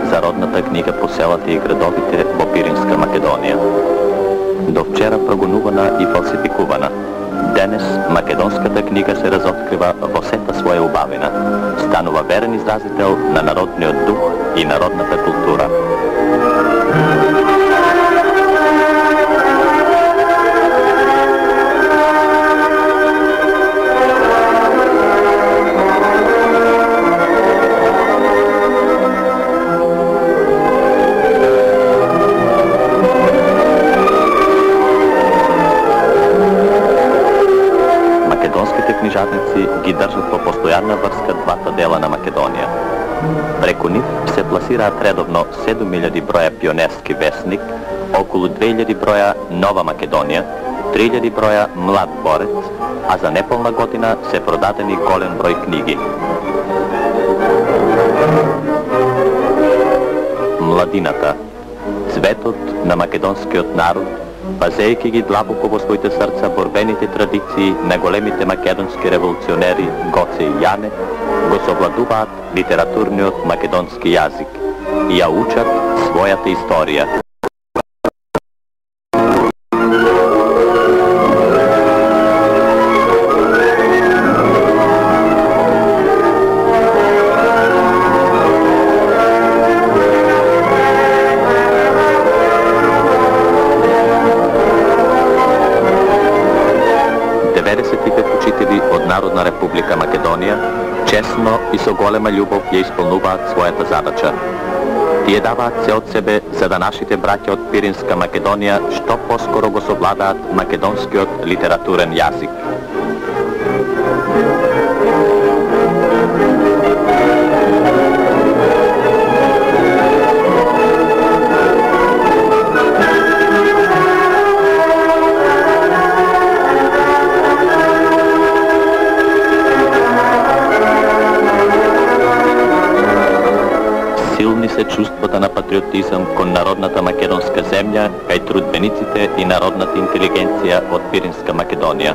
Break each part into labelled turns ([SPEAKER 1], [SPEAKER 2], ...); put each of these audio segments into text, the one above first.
[SPEAKER 1] за родната книга по селата и градовите во Пиринска Македонија. До вчера прогонувана и фалсификувана, денес македонската книга се разоткрива во сета своја убавина, станува верен изразител на народниот дух и народната култура. Книжарници ги држат по постојана врска двата дела на Македонија. Преку нив се пласираат редовно 7000 броја пионерски весник, околу 2000 броја Нова Македонија, 3000 броја Млад борец, а за неполна година се продадени голем број книги. Младината, цветот на македонскиот народ, пазејќи ги длабоко во своите срца борбените традиции на големите македонски револуционери Гоце и Јане, го совладуваат литературниот македонски јазик и ја учат својата историја. Народна република Македонија честно и со голема љубов ја исполнуваат својата задача. Тие даваат се од себе за да нашите браќа од Пиринска Македонија што поскоро го совладаат македонскиот литературен јазик. Силни се чувствата на патриотизам кон народната македонска земја, кај трудбениците и народната интелигенција од Пиринска Македонија.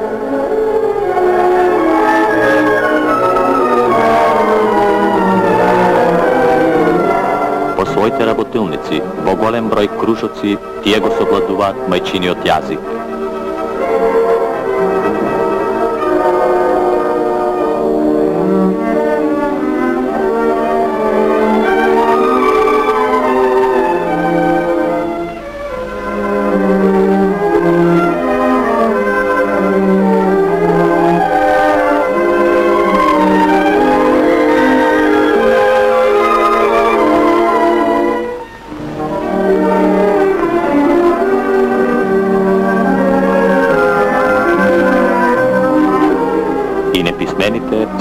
[SPEAKER 1] По своите работилници, во голем број кружоци, тие го совладуваат мајчиниот јазик.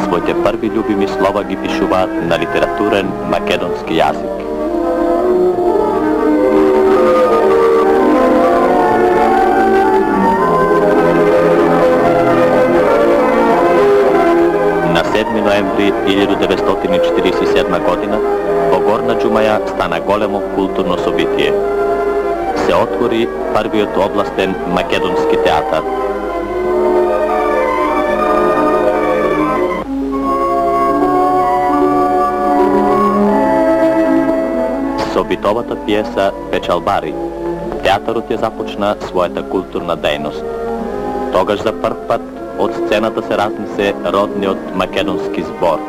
[SPEAKER 1] Своите први љубими слова ги пишуваат на литературен македонски јазик. На 7 ноември 1947 година во Горна Џумаја стана големо културно собитие. Се отвори првиот областен македонски театар. Со битовата пиеса Печалбари, театарот ја започна својата културна дејност. Тогаш за прв пат од сцената се разнесе родниот македонски збор.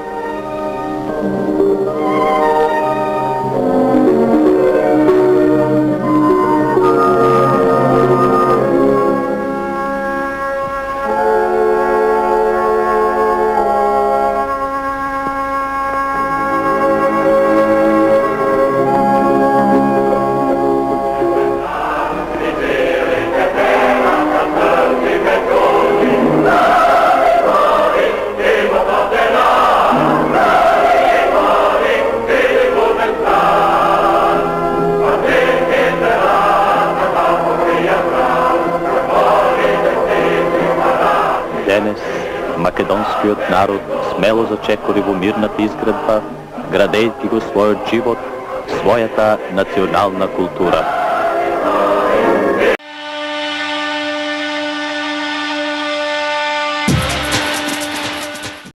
[SPEAKER 1] Денес македонскиот народ смело зачекори во мирната изградба, градејќи го својот живот, својата национална култура.